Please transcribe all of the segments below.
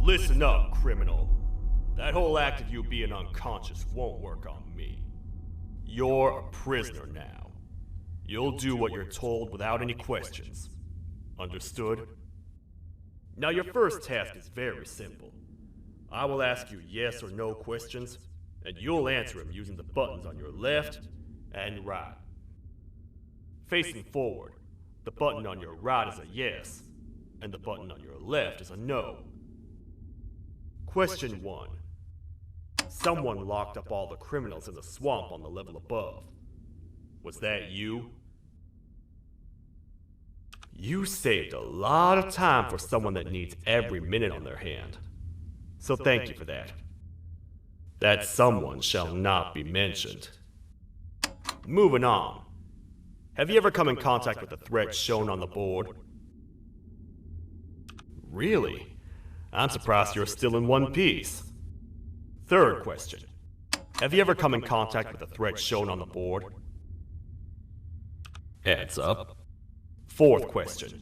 Listen up, criminal. That whole act of you being unconscious won't work on me. You're a prisoner now. You'll do what you're told without any questions. Understood? Now your first task is very simple. I will ask you yes or no questions, and you'll answer them using the buttons on your left and right. Facing forward, the button on your right is a yes, and the button on your left is a no. Question 1. Someone locked up all the criminals in the swamp on the level above. Was that you? You saved a lot of time for someone that needs every minute on their hand. So thank you for that. That someone shall not be mentioned. Moving on. Have you ever come in contact with the threat shown on the board? Really? I'm surprised you're still in one piece. Third question. Have you ever come in contact with the threat shown on the board? Heads up. Fourth question.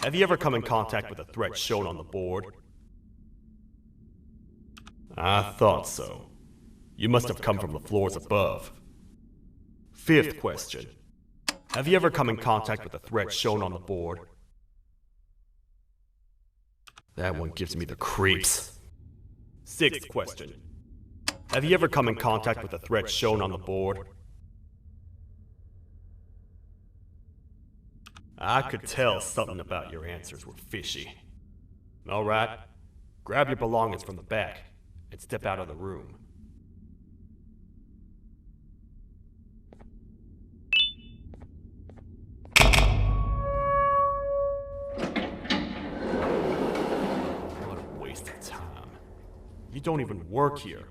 Have you ever come in contact with the threat shown on the board? I thought so. You must have come from the floors above. Fifth question. Have you ever come in contact with the threat shown on the board? That one gives me the creeps. Sixth question. Have you ever come in contact with the threat shown on the board? I could tell something about your answers were fishy. Alright, grab your belongings from the back and step out of the room. You don't even work here.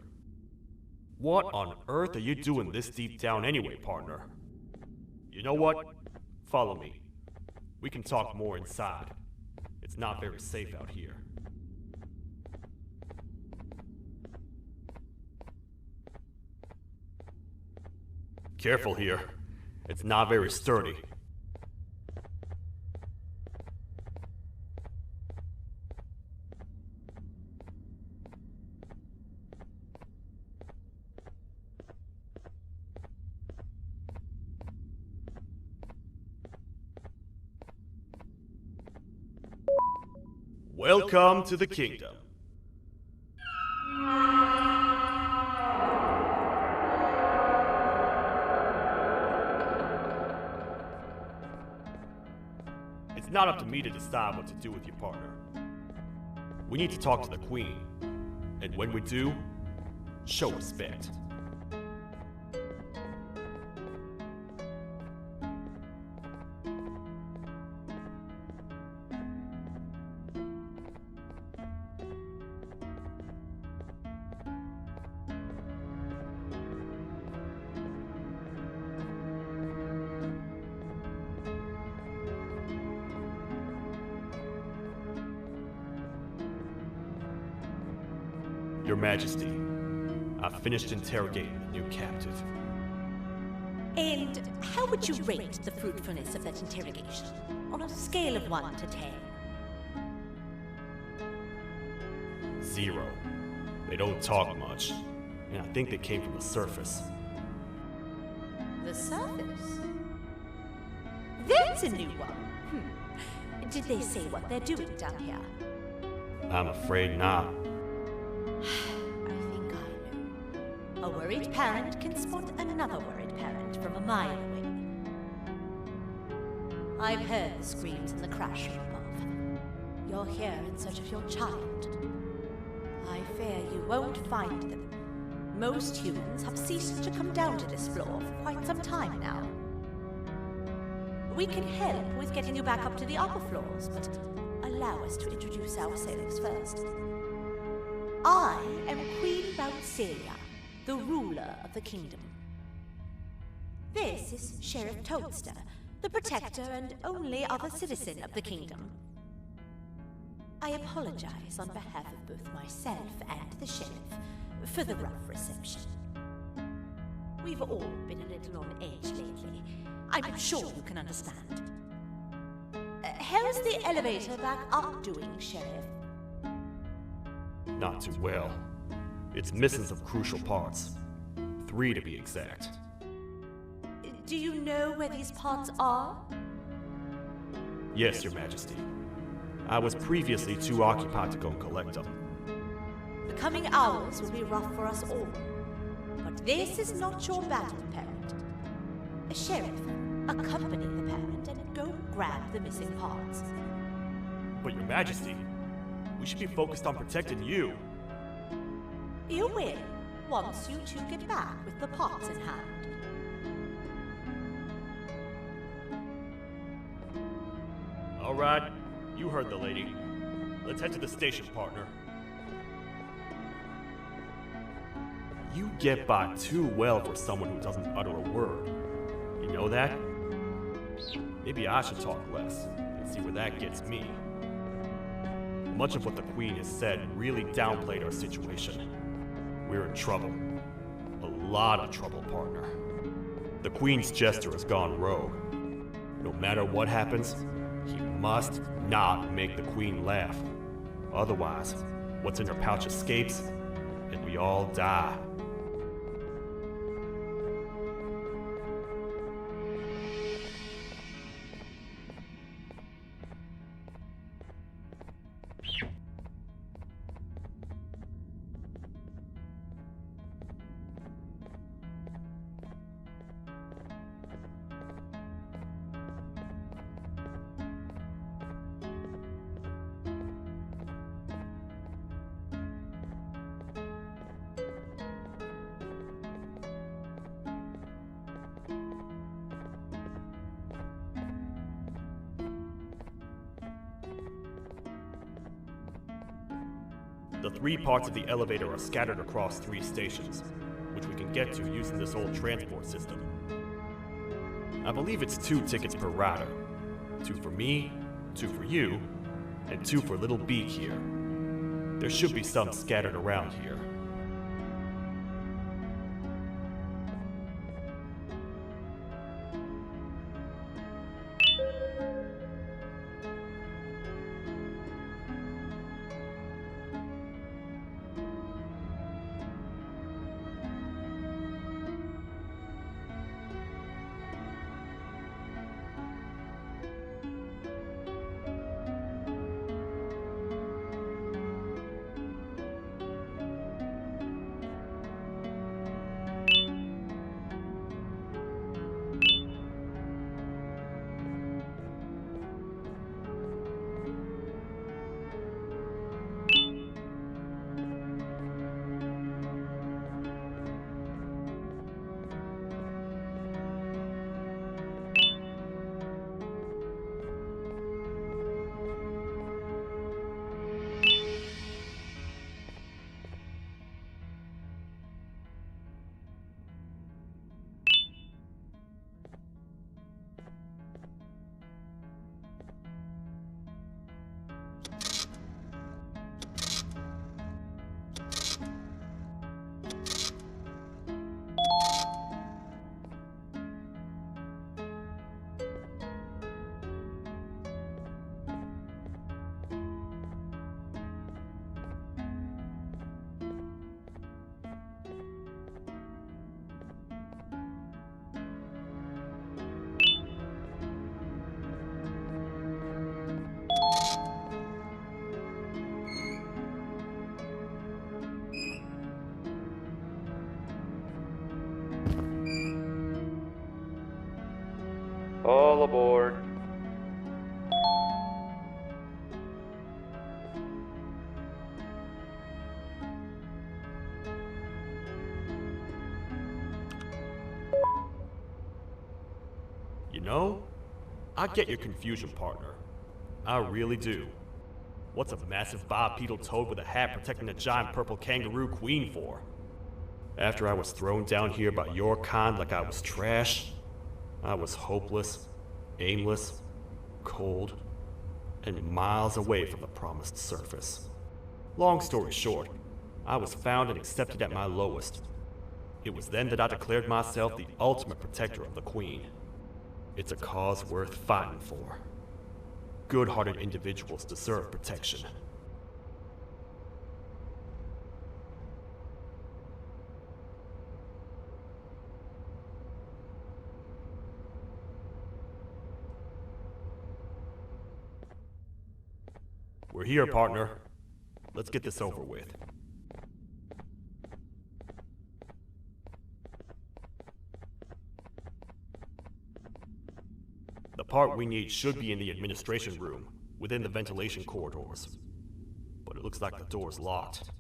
What on earth are you doing this deep down anyway, partner? You know what? Follow me. We can talk more inside. It's not very safe out here. Careful here. It's not very sturdy. Welcome to the kingdom. It's not up to me to decide what to do with your partner. We need to talk to the queen. And when we do, show respect. Your Majesty, I've finished interrogating the new captive. And how would you rate the fruitfulness of that interrogation, on a scale of 1 to 10? 0. They don't talk much, and I think they came from the surface. The surface? That's a new one. Did they say what they're doing down here? I'm afraid not. I think I know. A worried parent can spot another worried parent from a mile away. I've heard the screams and the crash from above. You're here in search of your child. I fear you won't find them. Most humans have ceased to come down to this floor for quite some time now. We can help with getting you back up to the upper floors, but allow us to introduce ourselves first. I am Queen Bouncelia, the ruler of the kingdom. This is Sheriff Toadster, the protector and only other citizen of the kingdom. I apologize on behalf of both myself and the sheriff for the rough reception. We've all been a little on edge lately. I'm sure you can understand. How's the elevator back up doing, Sheriff? Not too well. It's missing some crucial parts. 3 to be exact. Do you know where these parts are? Yes, Your Majesty. I was previously too occupied to go and collect them. The coming hours will be rough for us all. But this is not your battle, parent. Sheriff, accompany the parent and go grab the missing parts. But Your Majesty, we should be focused on protecting you. You will, once you two get back with the parts in hand. All right, you heard the lady. Let's head to the station, partner. You get by too well for someone who doesn't utter a word. You know that? Maybe I should talk less and see where that gets me. Much of what the Queen has said really downplayed our situation. We're in trouble. A lot of trouble, partner. The Queen's jester has gone rogue. No matter what happens, he must not make the Queen laugh. Otherwise, what's in her pouch escapes, and we all die. The 3 parts of the elevator are scattered across 3 stations, which we can get to using this old transport system. I believe it's 2 tickets per rider. 2 for me, 2 for you, and 2 for Little Beak here. There should be some scattered around here. aboard. You know, I get your confusion, partner. I really do. What's a massive bipedal toad with a hat protecting a giant purple kangaroo queen for? After I was thrown down here by your kind like I was trash, I was hopeless, aimless, cold, and miles away from the promised surface. Long story short, I was found and accepted at my lowest. It was then that I declared myself the ultimate protector of the Queen. It's a cause worth fighting for. Good-hearted individuals deserve protection. We're here, partner. Let's get this over with. The part we need should be in the administration room, within the ventilation corridors. But it looks like the door's locked.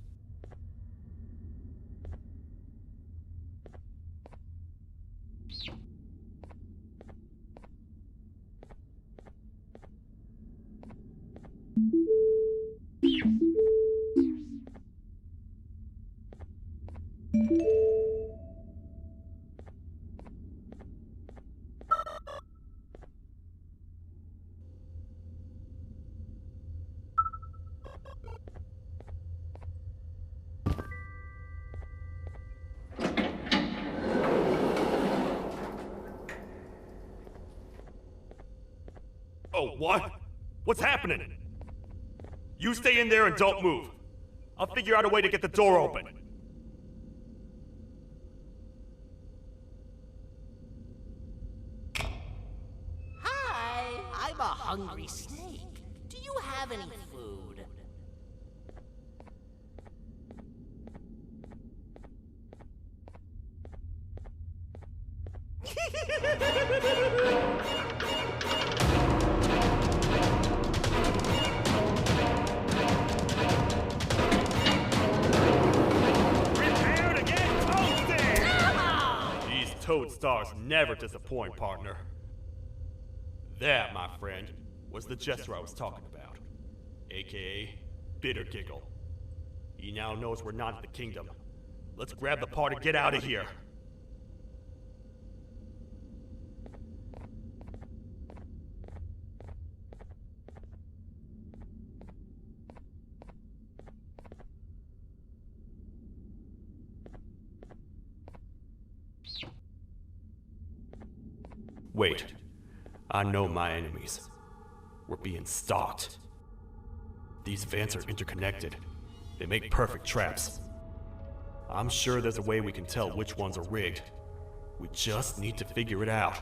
Oh, what? What's happening? You stay in there and don't move. I'll figure out a way to get the door open. Hi, I'm a hungry snake. Do you have any food? Prepare to get toasted! These toad stars never disappoint, partner. That, my friend, was the jester I was talking about. AKA Bitter Giggle. He now knows we're not in the kingdom. Let's grab the part and get out of here. Wait. I know my enemies. We're being stalked. These vents are interconnected. They make perfect traps. I'm sure there's a way we can tell which ones are rigged. We just need to figure it out.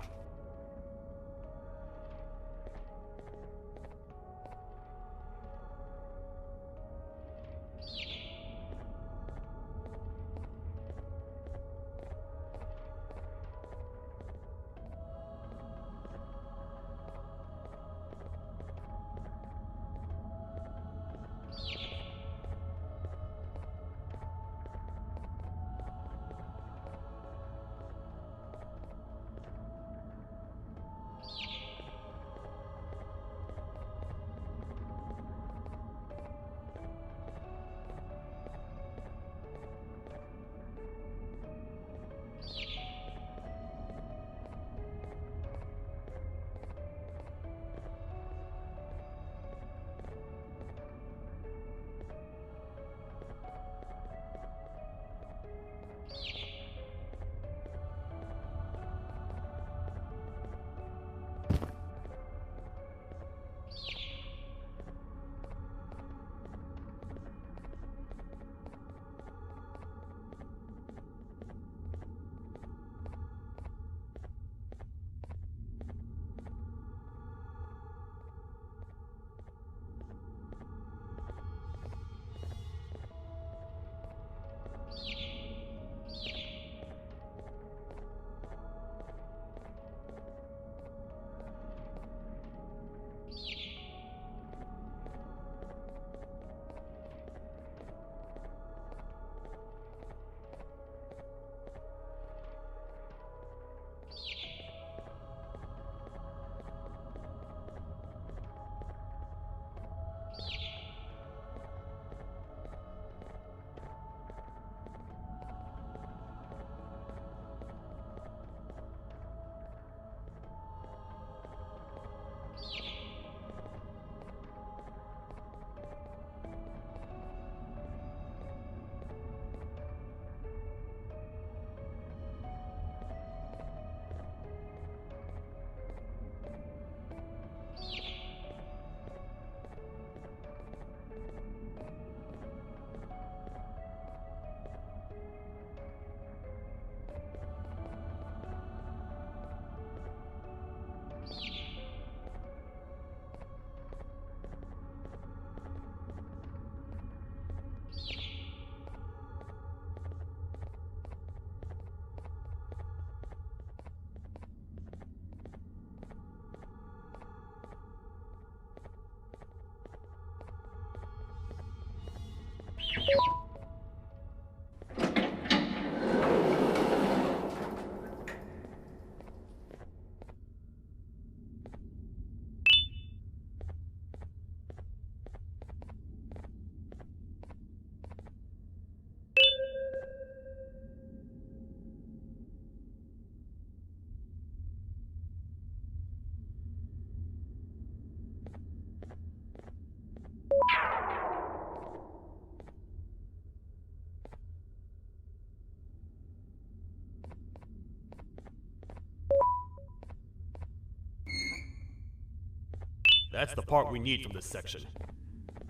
That's the part we need from this section.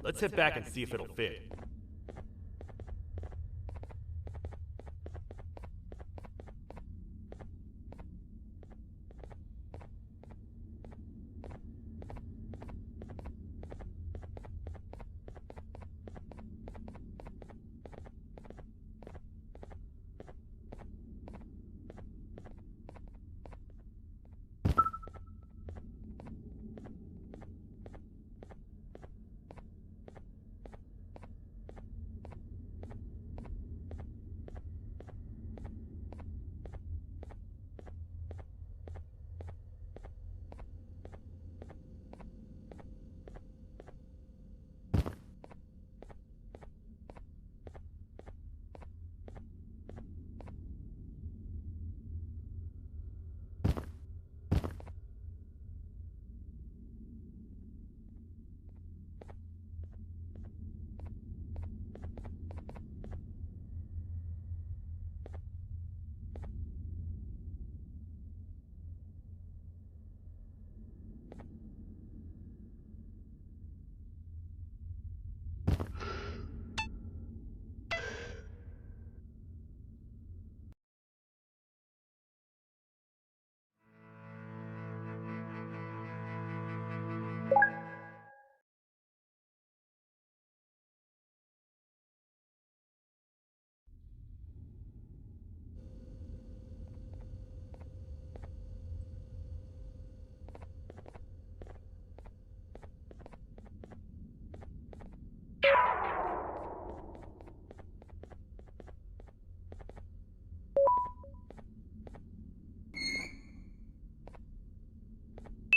Let's head back and see if it'll fit.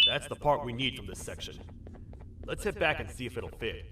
That's the part we need from this section. Let's head back and see if it'll fit.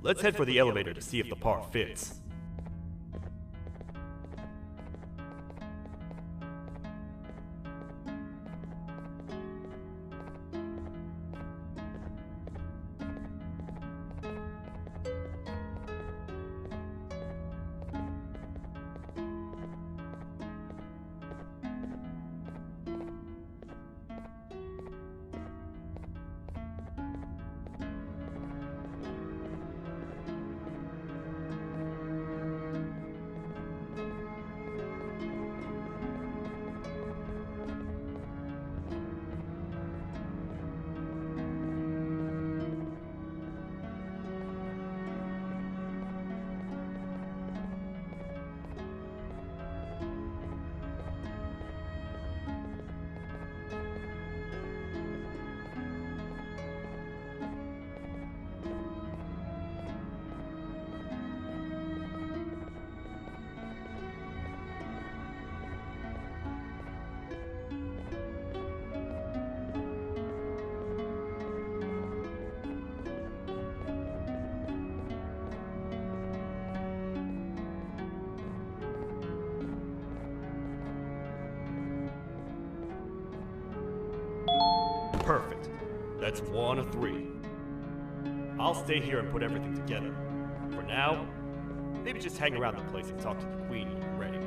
Let's head for the elevator to see if the part fits. Perfect. That's 1 of 3. I'll stay here and put everything together. For now, maybe just hang around the place and talk to the Queen when you're ready.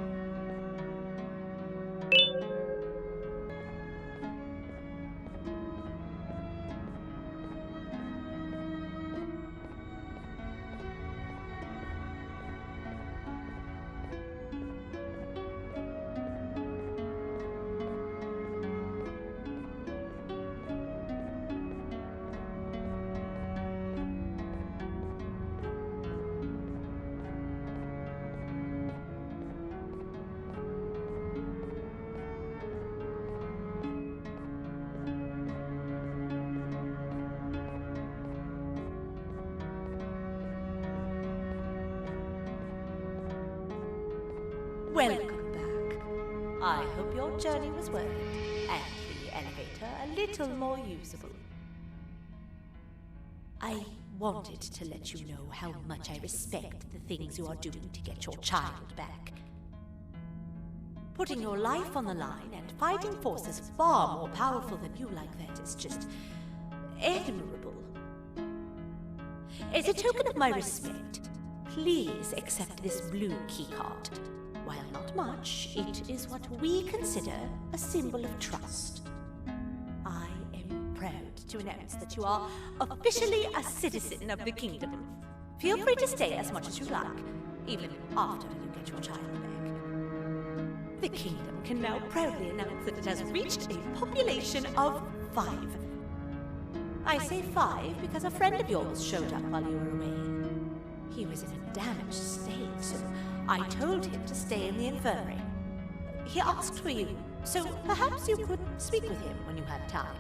Welcome back. I hope your journey was worth it, and the elevator a little more usable. I wanted to let you know how much I respect the things you are doing to get your child back. Putting your life on the line and fighting forces far more powerful than you like that is just admirable. As a token of my respect, please accept this blue keycard. While not much, it is what we consider a symbol of trust. I am proud to announce that you are officially a citizen of the kingdom. Feel free to stay as much as you like, even after you get your child back. The kingdom can now proudly announce that it has reached a population of 5. I say 5 because a friend of yours showed up while you were away. He was in a damaged state, so I told him to stay in the infirmary. He asked for you, so perhaps you could speak with him when you have time.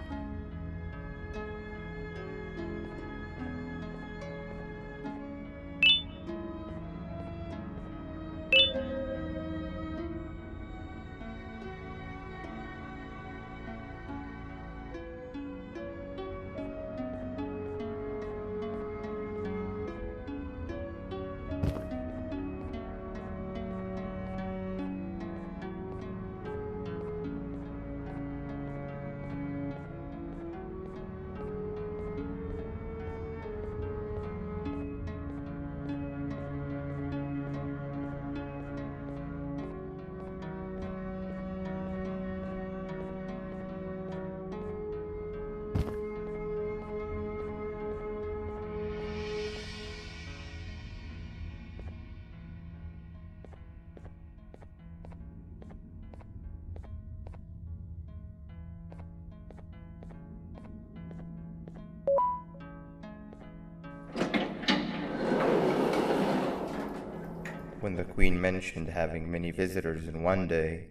When the Queen mentioned having many visitors in one day,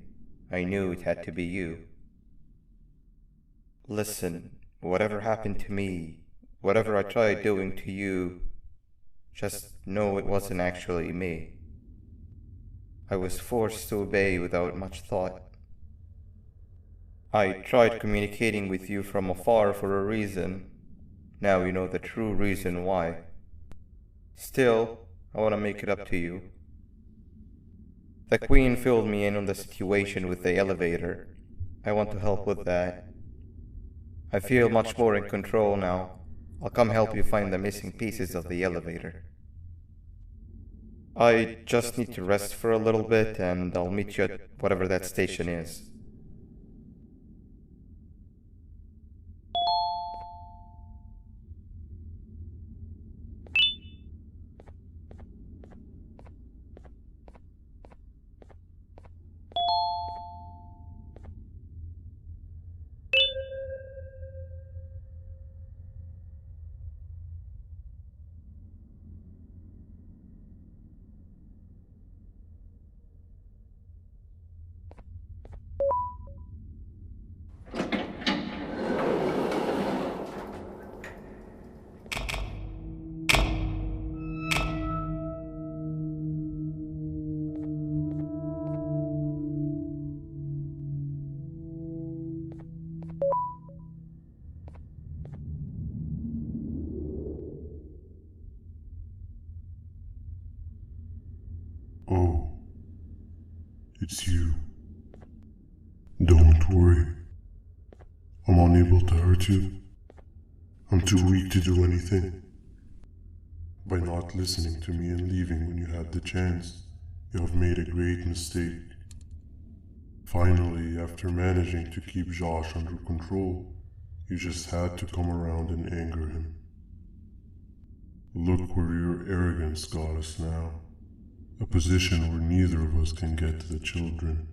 I knew it had to be you. Listen, whatever happened to me, whatever I tried doing to you, just know it wasn't actually me. I was forced to obey without much thought. I tried communicating with you from afar for a reason. Now you know the true reason why. Still, I want to make it up to you. The Queen filled me in on the situation with the elevator. I want to help with that. I feel much more in control now. I'll come help you find the missing pieces of the elevator. I just need to rest for a little bit, and I'll meet you at whatever that station is. Oh, it's you. Don't worry. I'm unable to hurt you. I'm too weak to do anything. By not listening to me and leaving when you had the chance, you have made a great mistake. Finally, after managing to keep Josh under control, you just had to come around and anger him. Look where your arrogance got us now. A position where neither of us can get to the children.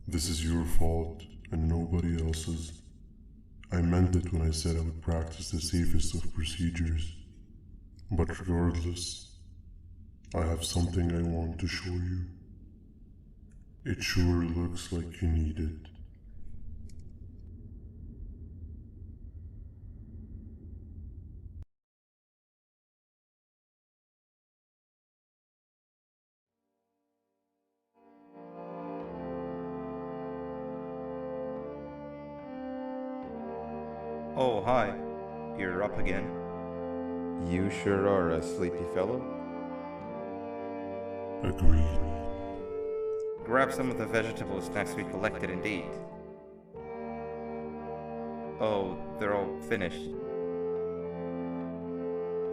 This is your fault and nobody else's. I meant it when I said I would practice the safest of procedures. But regardless, I have something I want to show you. It sure looks like you need it. Oh, hi. You're up again. You sure are a sleepy fellow. Agreed. Grab some of the vegetable snacks we collected and eat. Oh, they're all finished.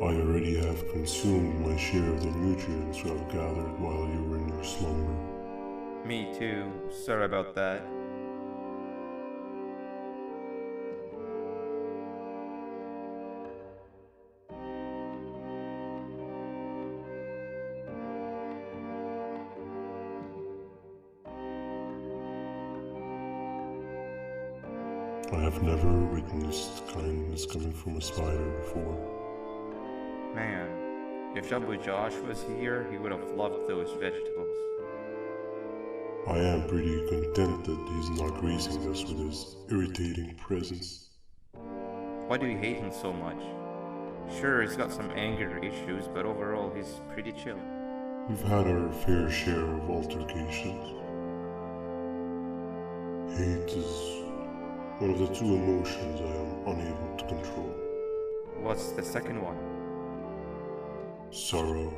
I already have consumed my share of the nutrients you have gathered while you were in your slumber. Me too. Sorry about that. I have never witnessed kindness coming from a spider before. Man, if Jumbo Josh was here, he would have loved those vegetables. I am pretty content that he's not gracing us with his irritating presence. Why do you hate him so much? Sure, he's got some anger issues, but overall he's pretty chill. We've had our fair share of altercations. Hate is one of the two emotions I am unable to control. What's the second one? Sorrow.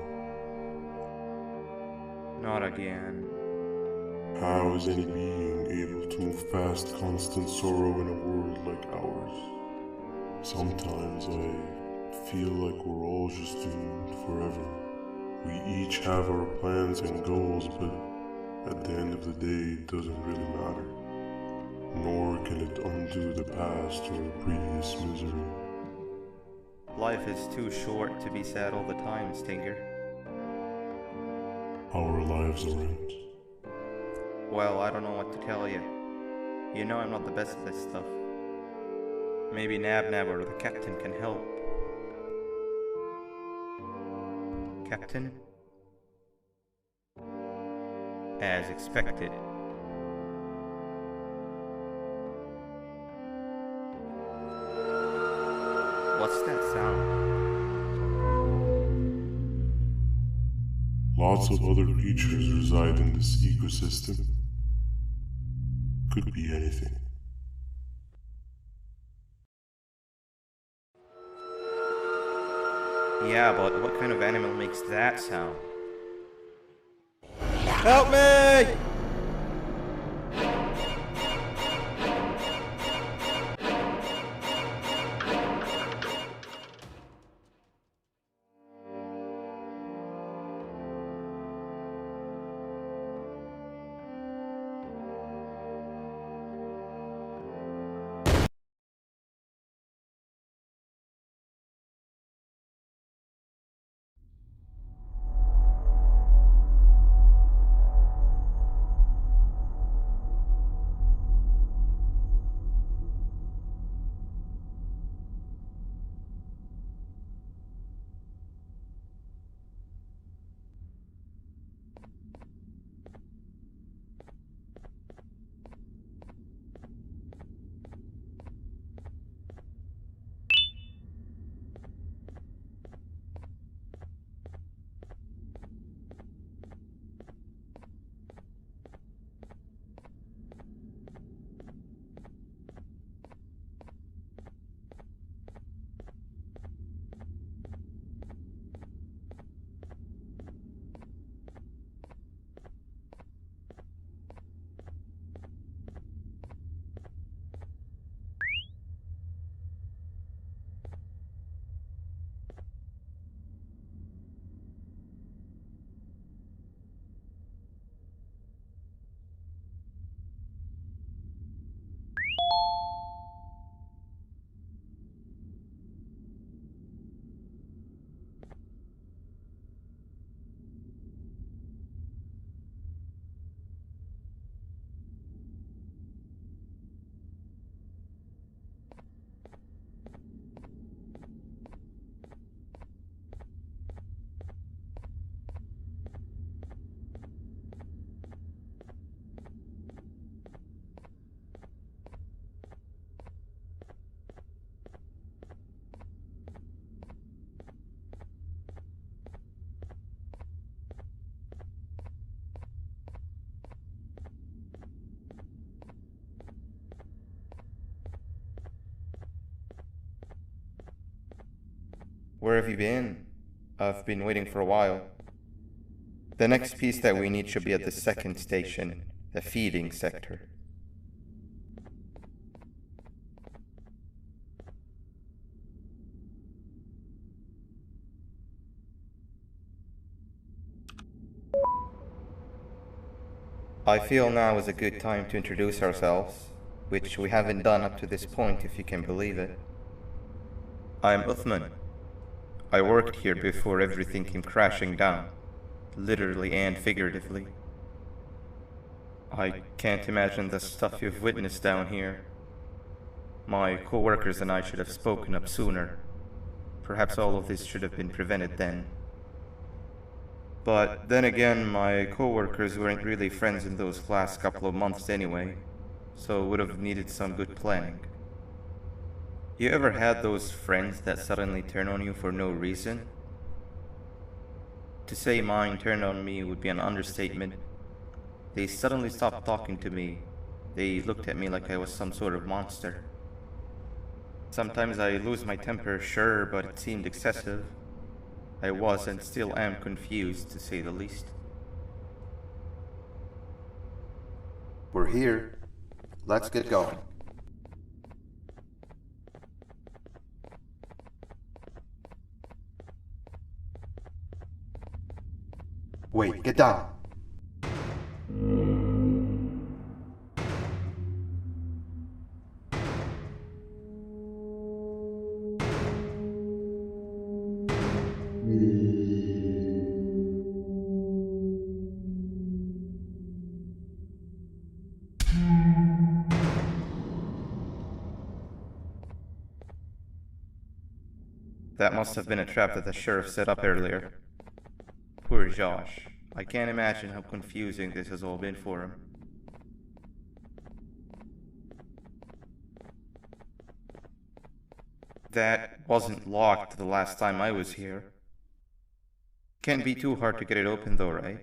Not again. How is any being able to move past constant sorrow in a world like ours? Sometimes I feel like we're all just doomed forever. We each have our plans and goals, but at the end of the day, it doesn't really matter. Nor can it undo the past or previous misery. Life is too short to be sad all the time, Stinger. Our lives aren't. Well, I don't know what to tell you. You know I'm not the best at this stuff. Maybe Nab or the captain can help. Captain? As expected. What's that sound? Lots of other creatures reside in this ecosystem. Could be anything. Yeah, but what kind of animal makes that sound? Help me! Where have you been? I've been waiting for a while. The next piece that we need should be at the second station, the feeding sector. I feel now is a good time to introduce ourselves, which we haven't done up to this point, if you can believe it. I'm Uthman. I worked here before everything came crashing down, literally and figuratively. I can't imagine the stuff you've witnessed down here. My co-workers and I should have spoken up sooner. Perhaps all of this should have been prevented then. But then again, my co-workers weren't really friends in those last couple of months anyway, so would have needed some good planning. You ever had those friends that suddenly turn on you for no reason? To say mine turned on me would be an understatement. They suddenly stopped talking to me. They looked at me like I was some sort of monster. Sometimes I lose my temper, sure, but it seemed excessive. I was and still am confused, to say the least. We're here. Let's get going. Wait, get down. That must have been a trap that the sheriff set up earlier. Poor Josh. I can't imagine how confusing this has all been for him. That wasn't locked the last time I was here. Can't be too hard to get it open though, right?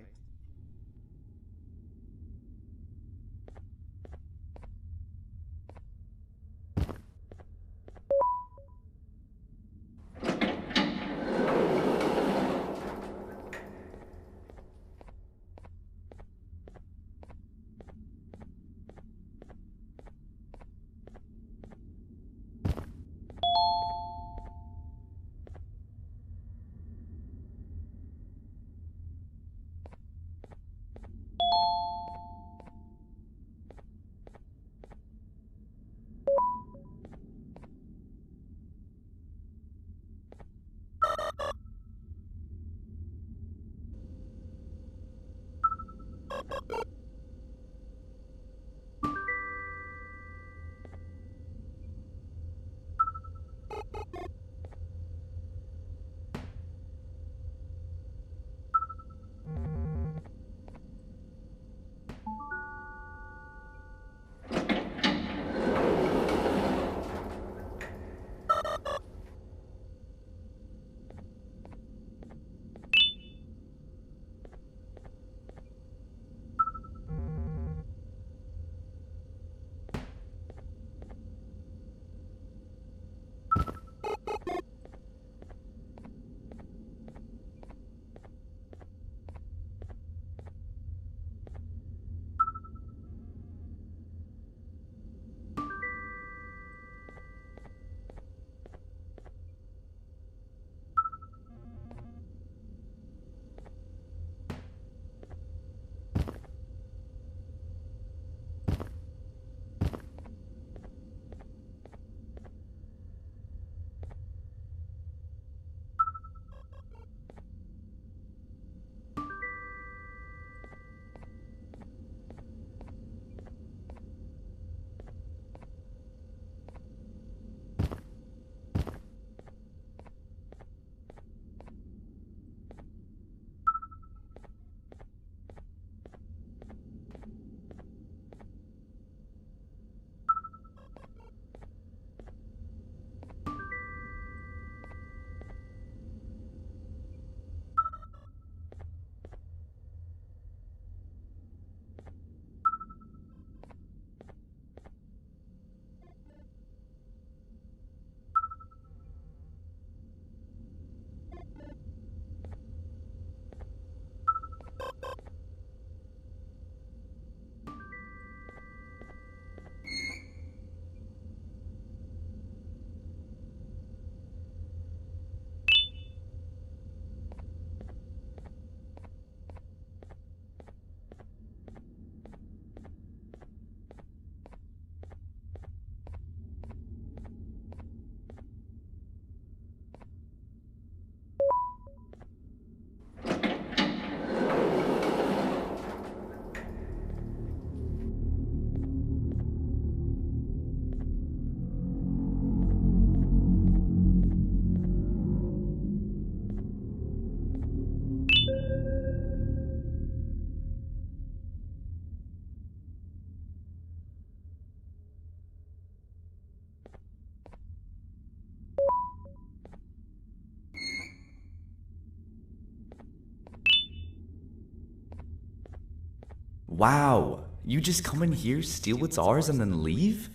Wow, you just come in here, steal what's ours, and then leave?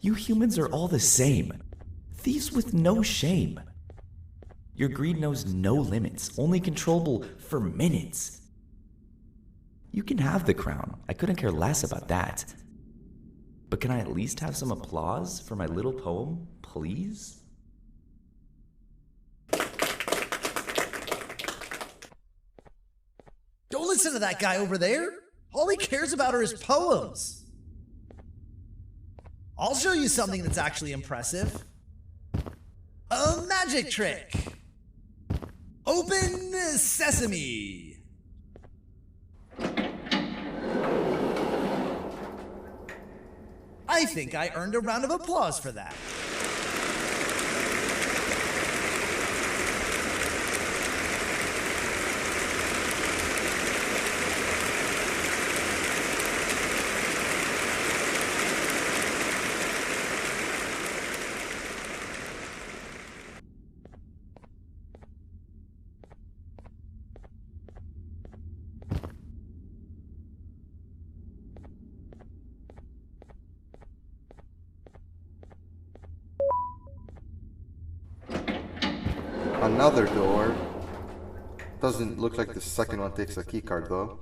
You humans are all the same. Thieves with no shame. Your greed knows no limits, only controllable for minutes. You can have the crown. I couldn't care less about that. But can I at least have some applause for my little poem, please? Don't listen to that guy over there. All he cares about are his poems. I'll show you something that's actually impressive. A magic trick. Open sesame. I think I earned a round of applause for that. Another door. Doesn't look like the second one takes a keycard though.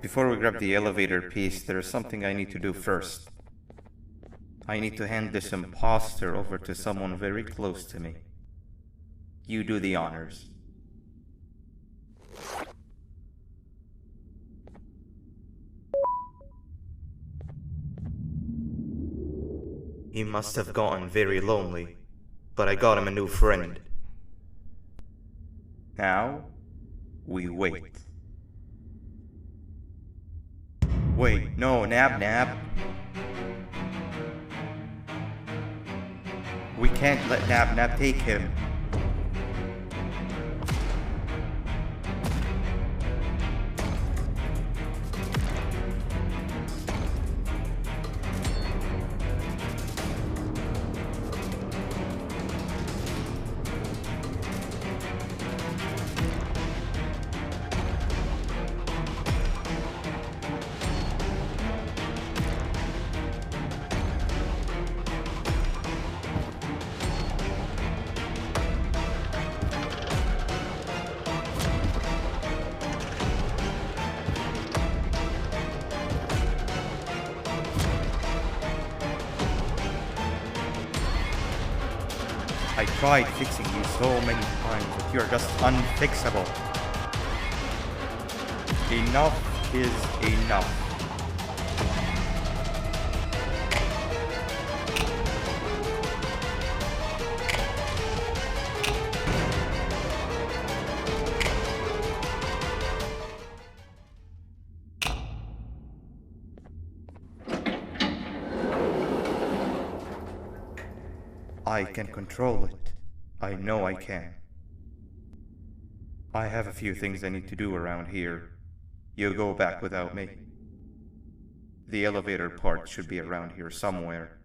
Before we grab the elevator piece, there is something I need to do first. I need to hand this imposter over to someone very close to me. You do the honors. He must have gotten very lonely, but I got him a new friend. Now, we wait. Wait, no, Nab. We can't let Nab take him. I tried fixing you so many times, but you're just unfixable. Enough is enough. I can control it. I know I can. I have a few things I need to do around here. You go back without me. The elevator part should be around here somewhere.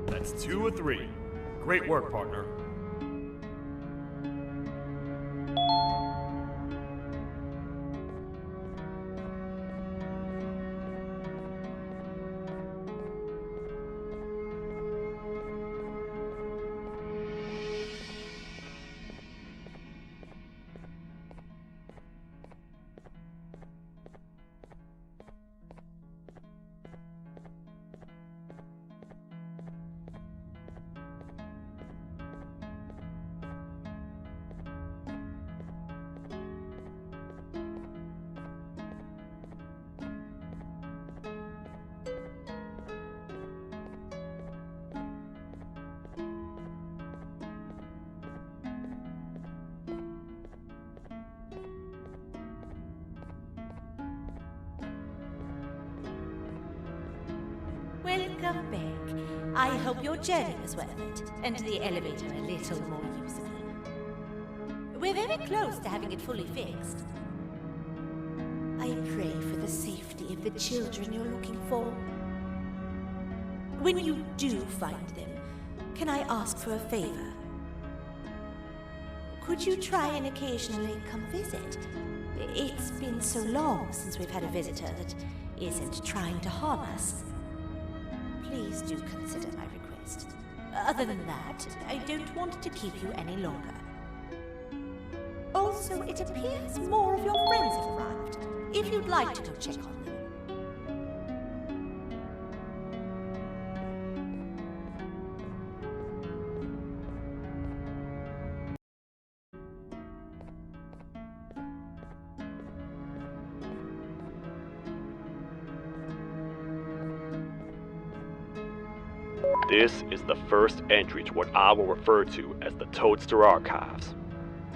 That's 2 of 3. Great work, partner. Welcome back. I hope your journey was worth it, and the elevator a little more usable. We're very close to having it fully fixed. I pray for the safety of the children you're looking for. When you do find them, can I ask for a favor? Could you try and occasionally come visit? It's been so long since we've had a visitor that isn't trying to harm us. Please do consider my request. Other than that, I don't want to keep you any longer. Also, it appears more of your friends have arrived. If you'd like to go check on them. This is the first entry to what I will refer to as the Toadster Archives,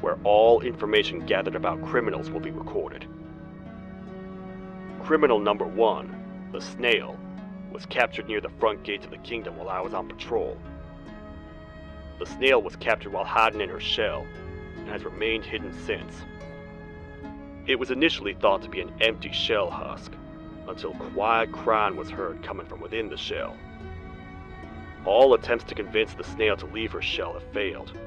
where all information gathered about criminals will be recorded. Criminal number 1, the Snail, was captured near the front gate of the kingdom while I was on patrol. The Snail was captured while hiding in her shell, and has remained hidden since. It was initially thought to be an empty shell husk, until quiet crying was heard coming from within the shell. All attempts to convince the Snail to leave her shell have failed.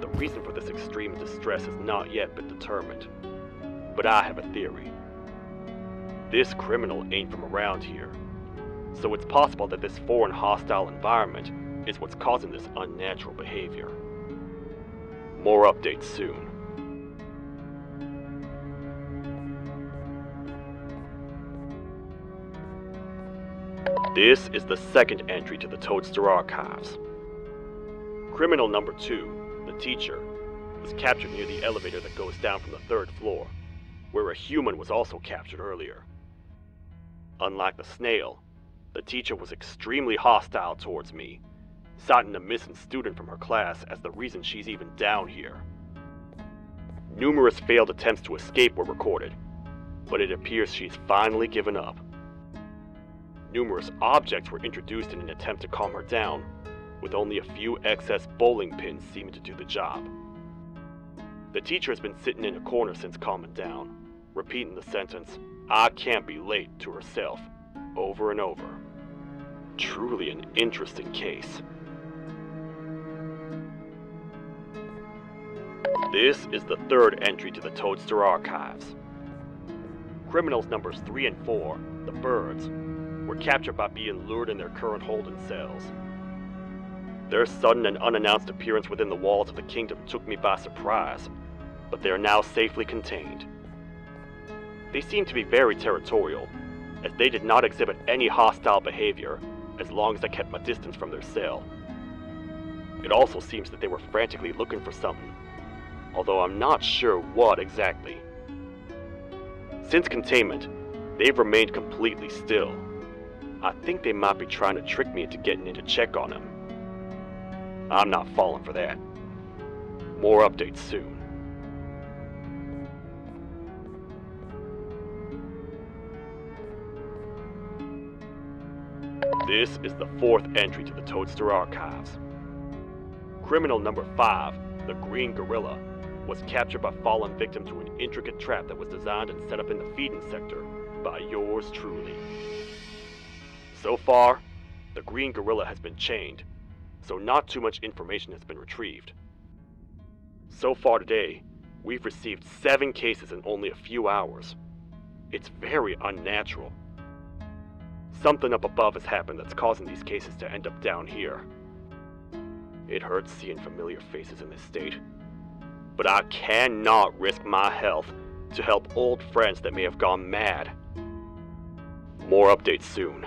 The reason for this extreme distress has not yet been determined, but I have a theory. This criminal ain't from around here, so it's possible that this foreign hostile environment is what's causing this unnatural behavior. More updates soon. This is the second entry to the Toadster Archives. Criminal number 2, the teacher, was captured near the elevator that goes down from the 3rd floor, where a human was also captured earlier. Unlike the Snail, the teacher was extremely hostile towards me, citing a missing student from her class as the reason she's even down here. Numerous failed attempts to escape were recorded, but it appears she's finally given up. Numerous objects were introduced in an attempt to calm her down, with only a few excess bowling pins seeming to do the job. The teacher has been sitting in a corner since calming down, repeating the sentence, "I can't be late," to herself, over and over. Truly an interesting case. This is the 3rd entry to the Toadster Archives. Criminals numbers 3 and 4, the Birds, were captured by being lured in their current holding cells. Their sudden and unannounced appearance within the walls of the kingdom took me by surprise, but they are now safely contained. They seem to be very territorial, as they did not exhibit any hostile behavior as long as I kept my distance from their cell. It also seems that they were frantically looking for something, although I'm not sure what exactly. Since containment, they've remained completely still. I think they might be trying to trick me into getting in to check on them. I'm not falling for that. More updates soon. This is the 4th entry to the Toadster Archives. Criminal number 5, the Green Gorilla, was captured by falling victim to an intricate trap that was designed and set up in the feeding sector by yours truly. So far, The green gorilla has been chained, so not too much information has been retrieved. So far today, we've received 7 cases in only a few hours. It's very unnatural. Something up above has happened that's causing these cases to end up down here. It hurts seeing familiar faces in this state, but I cannot risk my health to help old friends that may have gone mad. More updates soon.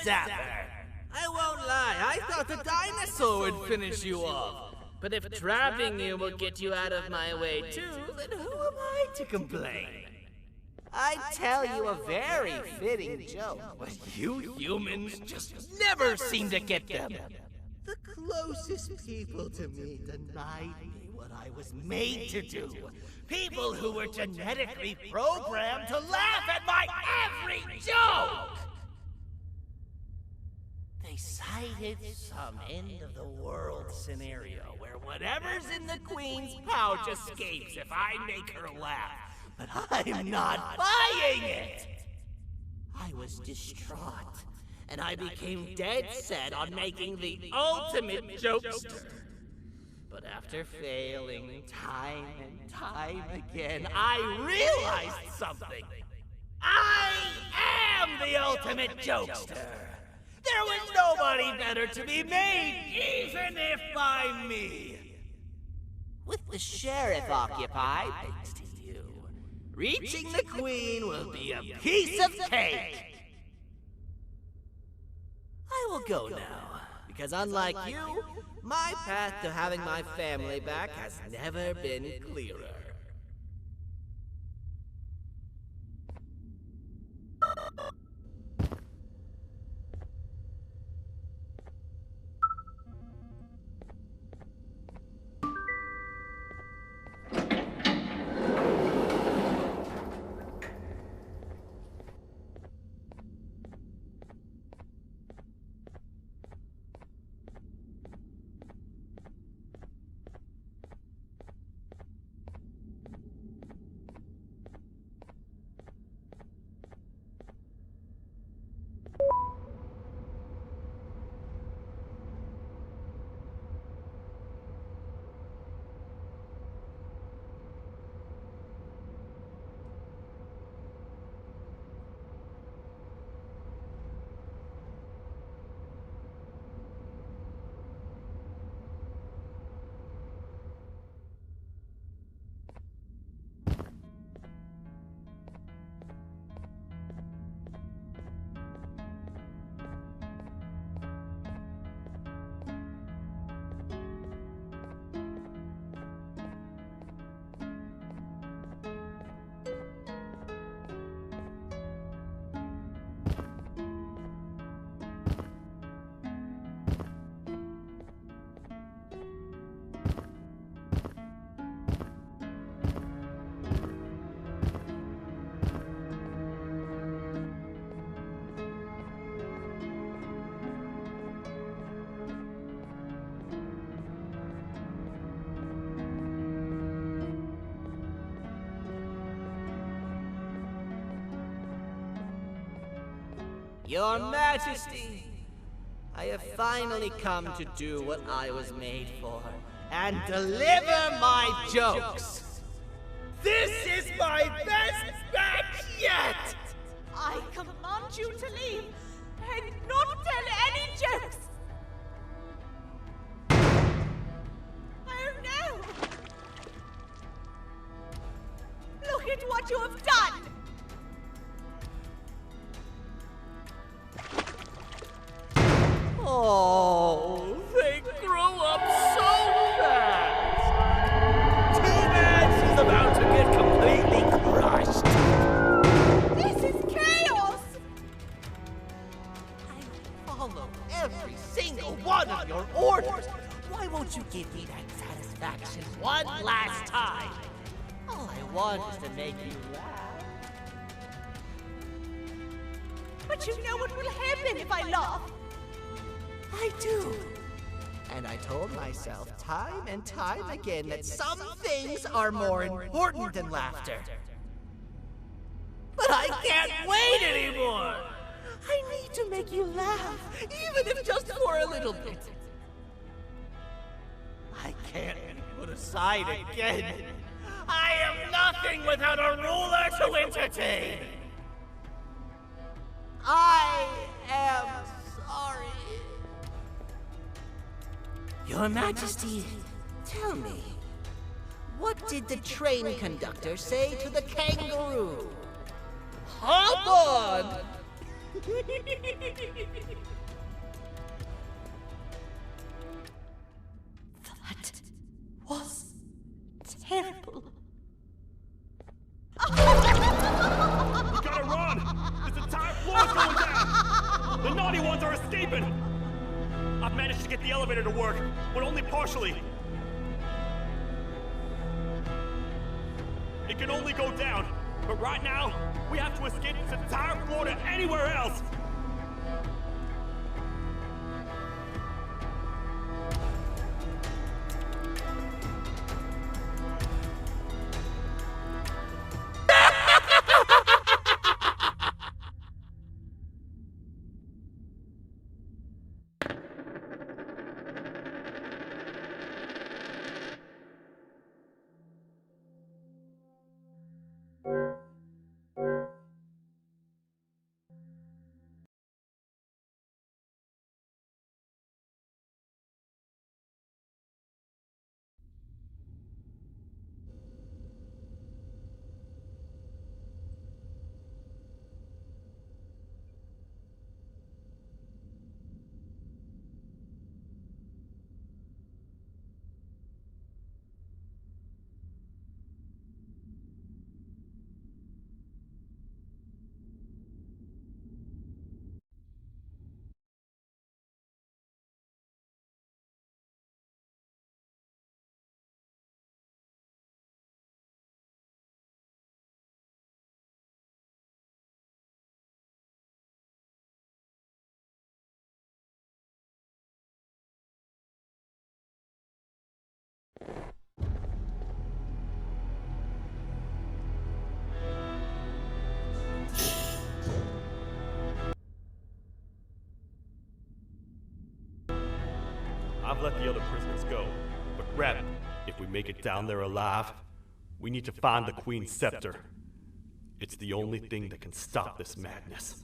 sapper. I won't lie, I thought the dinosaur would finish you off. But if trapping you will get you out of my way too, then who am I to complain? I'd tell you a very fitting joke, but you humans just never seem to get them. The closest people to me denied me what I was made to do. People who were genetically programmed to laugh at my every joke! They cited some end-of-the-world scenario where whatever's in the Queen's pouch escapes if I make her laugh. But I'm not buying it! I was distraught, and I became dead set on making the ultimate jokester. But after failing time and time again, I realized something. I am the ultimate jokester! There was nobody better to be made, even if by me! With the sheriff occupied, thanks to you, reaching the Queen will be a piece of cake! I will go now, because unlike you, my path to having my family back has never been clearer. Your Majesty, I have finally come to do what I was made for, and deliver my jokes. This is my best batch yet! I command you to leave and not tell any jokes! Oh no! Look at what you have done! Oh, they grow up so fast! Too bad she's about to get completely crushed! This is chaos! I follow every single one of your orders! Why won't you give me that satisfaction one last time? All I want is to make you laugh. But you know what will happen if I laugh? I do. And I told myself time and time again that some things are more important than laughter. But I can't wait anymore! I need to make you laugh, even if just for a little bit. I can't be put aside again. I am nothing without a ruler to entertain. I am sorry. Your Majesty, tell me, what did the train conductor say to the kangaroo? Hop on! That was terrible. We gotta run! This entire floor's going down! The naughty ones are escaping! I've managed to get the elevator to work, but only partially. It can only go down, but right now, we have to escape this entire floor to anywhere else! I've let the other prisoners go, but Rep, if we make it down there alive, we need to find the Queen's scepter. It's the only thing that can stop this madness.